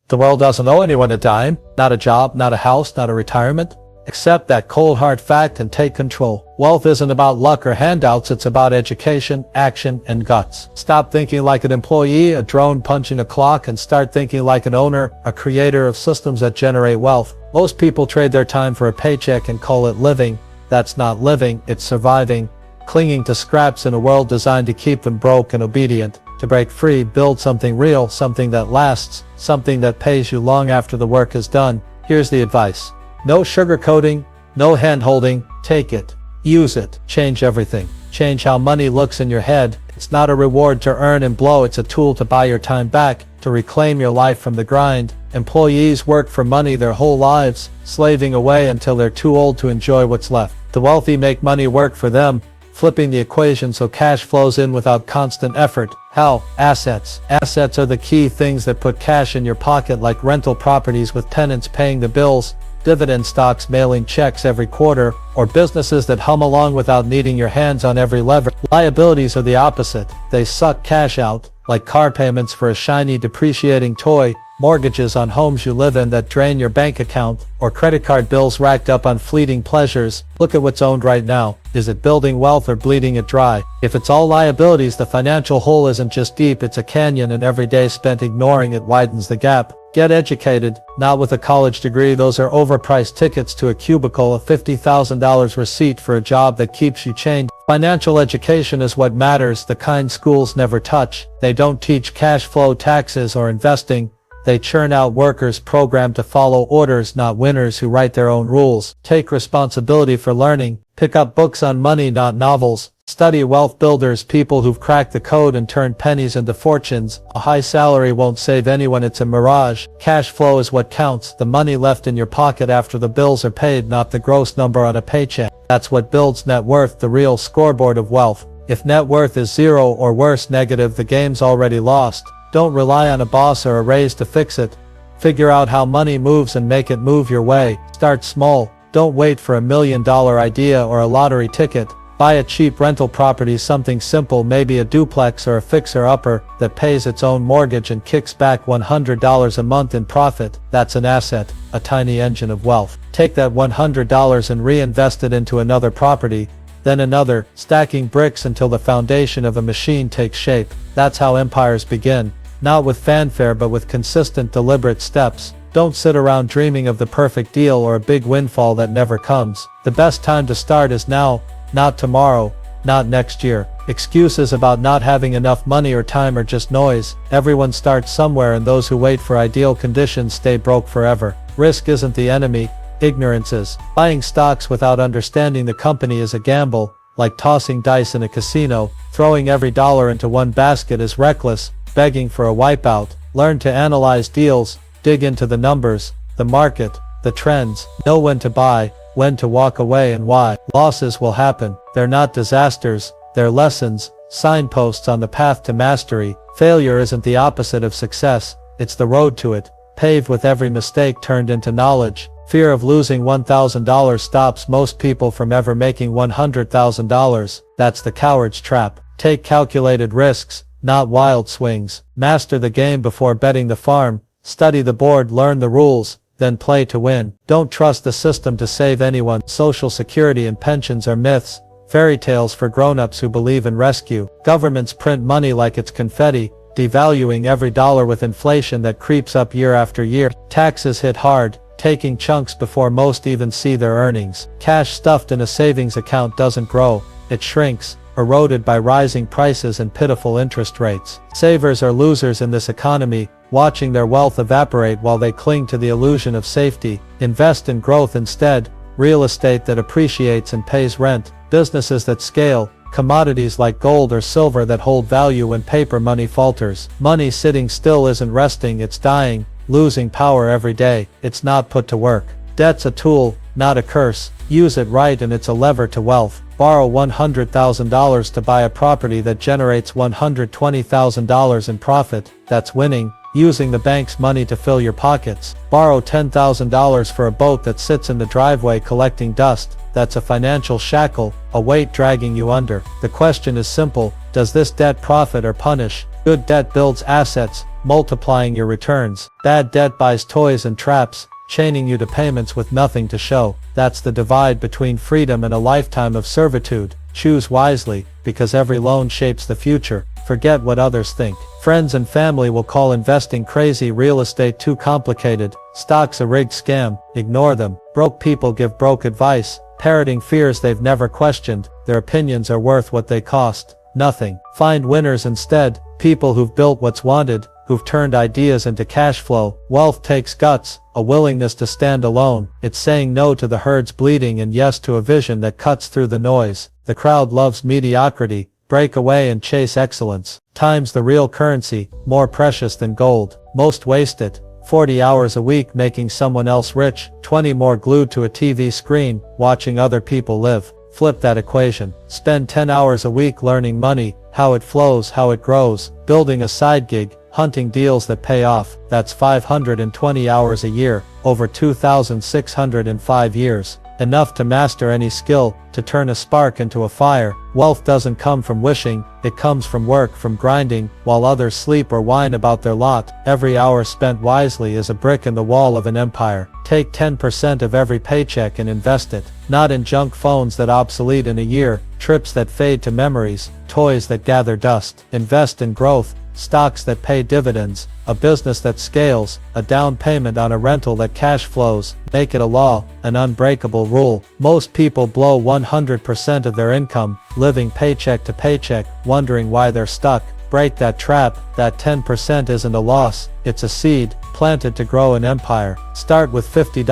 The world doesn't owe anyone a dime, not a job, not a house, not a retirement. Accept that cold hard fact and take control. Wealth isn't about luck or handouts, it's about education, action, and guts. Stop thinking like an employee, a drone punching a clock, and start thinking like an owner, a creator of systems that generate wealth. Most people trade their time for a paycheck and call it living. That's not living, it's surviving. Clinging to scraps in a world designed to keep them broke and obedient. To break free, build something real, something that lasts, something that pays you long after the work is done. Here's the advice. No sugarcoating, no hand-holding, take it, use it, change everything. Change how money looks in your head. It's not a reward to earn and blow, it's a tool to buy your time back, to reclaim your life from the grind. Employees work for money their whole lives, slaving away until they're too old to enjoy what's left. The wealthy make money work for them, flipping the equation so cash flows in without constant effort. How? Assets. Assets are the key things that put cash in your pocket, like rental properties with tenants paying the bills, dividend stocks mailing checks every quarter, or businesses that hum along without needing your hands on every lever. Liabilities are the opposite. They suck cash out, like car payments for a shiny depreciating toy, mortgages on homes you live in that drain your bank account, or credit card bills racked up on fleeting pleasures. Look at what's owned right now. Is it building wealth or bleeding it dry? If it's all liabilities, the financial hole isn't just deep, it's a canyon, and every day spent ignoring it widens the gap. Get educated, not with a college degree. Those are overpriced tickets to a cubicle, a $50,000 receipt for a job that keeps you chained. Financial education is what matters, the kind schools never touch. They don't teach cash flow, taxes, or investing. They churn out workers programmed to follow orders, not winners who write their own rules. Take responsibility for learning. Pick up books on money, not novels. Study wealth builders, people who've cracked the code and turned pennies into fortunes. A high salary won't save anyone, it's a mirage. Cash flow is what counts, the money left in your pocket after the bills are paid, not the gross number on a paycheck. That's what builds net worth, the real scoreboard of wealth. If net worth is zero or worse, negative, the game's already lost. Don't rely on a boss or a raise to fix it. Figure out how money moves and make it move your way. Start small. Don't wait for $1 million idea or a lottery ticket. Buy a cheap rental property, something simple, maybe a duplex or a fixer-upper that pays its own mortgage and kicks back $100 a month in profit. That's an asset, a tiny engine of wealth. Take that $100 and reinvest it into another property, then another, stacking bricks until the foundation of a machine takes shape. That's how empires begin. Not with fanfare, but with consistent, deliberate steps. Don't sit around dreaming of the perfect deal or a big windfall that never comes. The best time to start is now, not tomorrow, not next year. Excuses about not having enough money or time are just noise. Everyone starts somewhere, and those who wait for ideal conditions stay broke forever. Risk isn't the enemy, ignorance is. Buying stocks without understanding the company is a gamble, like tossing dice in a casino. Throwing every dollar into one basket is reckless, begging for a wipeout. Learn to analyze deals, dig into the numbers, the market, the trends. Know when to buy, when to walk away, and why. Losses will happen. They're not disasters, they're lessons, signposts on the path to mastery. Failure isn't the opposite of success, it's the road to it, paved with every mistake turned into knowledge. Fear of losing $1,000 stops most people from ever making $100,000. That's the coward's trap. Take calculated risks, not wild swings. Master the game before betting the farm. Study the board, learn the rules, then play to win. Don't trust the system to save anyone. Social security and pensions are myths, fairy tales for grown-ups who believe in rescue. Governments print money like it's confetti, devaluing every dollar with inflation that creeps up year after year. Taxes hit hard, taking chunks before most even see their earnings. Cash stuffed in a savings account doesn't grow, it shrinks, eroded by rising prices and pitiful interest rates. Savers are losers in this economy, watching their wealth evaporate while they cling to the illusion of safety. Invest in growth instead, real estate that appreciates and pays rent, businesses that scale, commodities like gold or silver that hold value when paper money falters. Money sitting still isn't resting, it's dying, losing power every day. It's not put to work. Debt's a tool, not a curse. Use it right and it's a lever to wealth. Borrow $100,000 to buy a property that generates $120,000 in profit. That's winning. Using the bank's money to fill your pockets. Borrow $10,000 for a boat that sits in the driveway collecting dust. That's a financial shackle, a weight dragging you under. The question is simple, does this debt profit or punish? Good debt builds assets, multiplying your returns. Bad debt buys toys and traps, chaining you to payments with nothing to show. That's the divide between freedom and a lifetime of servitude. Choose wisely, because every loan shapes the future. Forget what others think. Friends and family will call investing crazy, real estate too complicated, stocks a rigged scam. Ignore them. Broke people give broke advice, parroting fears they've never questioned. Their opinions are worth what they cost. Nothing. Find winners instead, people who've built what's wanted, who've turned ideas into cash flow. Wealth takes guts, a willingness to stand alone. It's saying no to the herd's bleeding and yes to a vision that cuts through the noise. The crowd loves mediocrity. Break away and chase excellence. Time's the real currency, more precious than gold. Most waste it. 40 hours a week making someone else rich, 20 more glued to a TV screen, watching other people live. Flip that equation. Spend 10 hours a week learning money, how it flows, how it grows, building a side gig, hunting deals that pay off. That's 520 hours a year, over 2,605 years. Enough to master any skill, to turn a spark into a fire. Wealth doesn't come from wishing, it comes from work, from grinding, while others sleep or whine about their lot. Every hour spent wisely is a brick in the wall of an empire. Take 10% of every paycheck and invest it. Not in junk phones that obsolete in a year, trips that fade to memories, toys that gather dust. Invest in growth, stocks that pay dividends, a business that scales, a down payment on a rental that cash flows. Make it a law, an unbreakable rule. Most people blow 100% of their income, living paycheck to paycheck, wondering why they're stuck. Break that trap. That 10% isn't a loss, it's a seed, planted to grow an empire. Start with $50,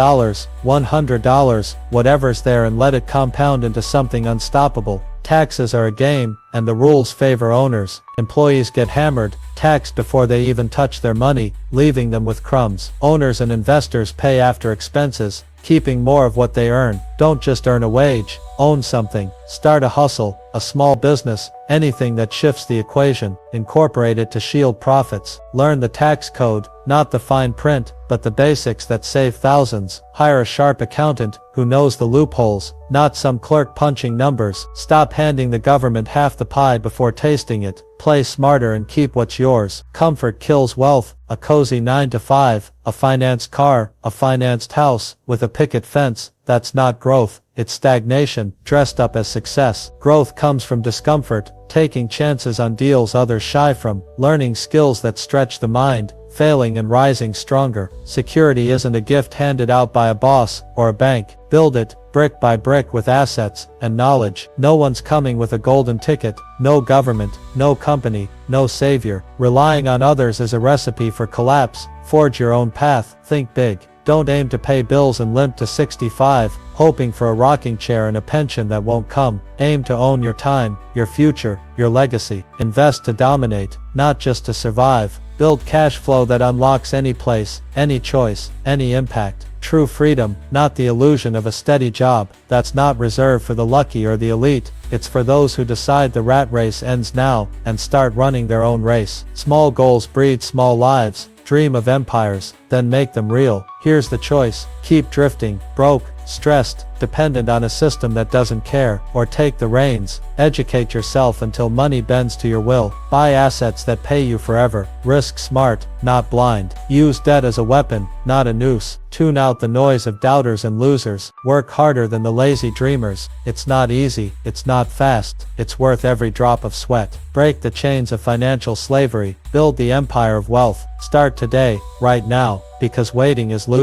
$100, whatever's there, and let it compound into something unstoppable. Taxes are a game, and the rules favor owners. Employees get hammered, taxed before they even touch their money, leaving them with crumbs. Owners and investors pay after expenses, keeping more of what they earn. Don't just earn a wage, own something. Start a hustle, a small business, anything that shifts the equation. Incorporate it to shield profits. Learn the tax code, not the fine print, but the basics that save thousands. Hire a sharp accountant who knows the loopholes, not some clerk punching numbers. Stop handing the government half the pie before tasting it. Play smarter and keep what's yours. Comfort kills wealth. A cozy 9 to 5, a financed car, a financed house, with a picket fence. That's not growth, it's stagnation, dressed up as success. Growth comes from discomfort, taking chances on deals others shy from, learning skills that stretch the mind, failing and rising stronger. Security isn't a gift handed out by a boss or a bank. Build it, brick by brick, with assets and knowledge. No one's coming with a golden ticket. No government, no company, no savior. Relying on others is a recipe for collapse. Forge your own path. Think big. Don't aim to pay bills and limp to 65, hoping for a rocking chair and a pension that won't come. Aim to own your time, your future, your legacy. Invest to dominate, not just to survive. Build cash flow that unlocks any place, any choice, any impact. True freedom, not the illusion of a steady job. That's not reserved for the lucky or the elite. It's for those who decide the rat race ends now and start running their own race. Small goals breed small lives. Dream of empires, then make them real. Here's the choice. Keep drifting, broke, stressed, dependent on a system that doesn't care, or take the reins. Educate yourself until money bends to your will. Buy assets that pay you forever. Risk smart, not blind. Use debt as a weapon, not a noose. Tune out the noise of doubters and losers. Work harder than the lazy dreamers. It's not easy, it's not fast, it's worth every drop of sweat. Break the chains of financial slavery. Build the empire of wealth. Start today, right now, because waiting is losing.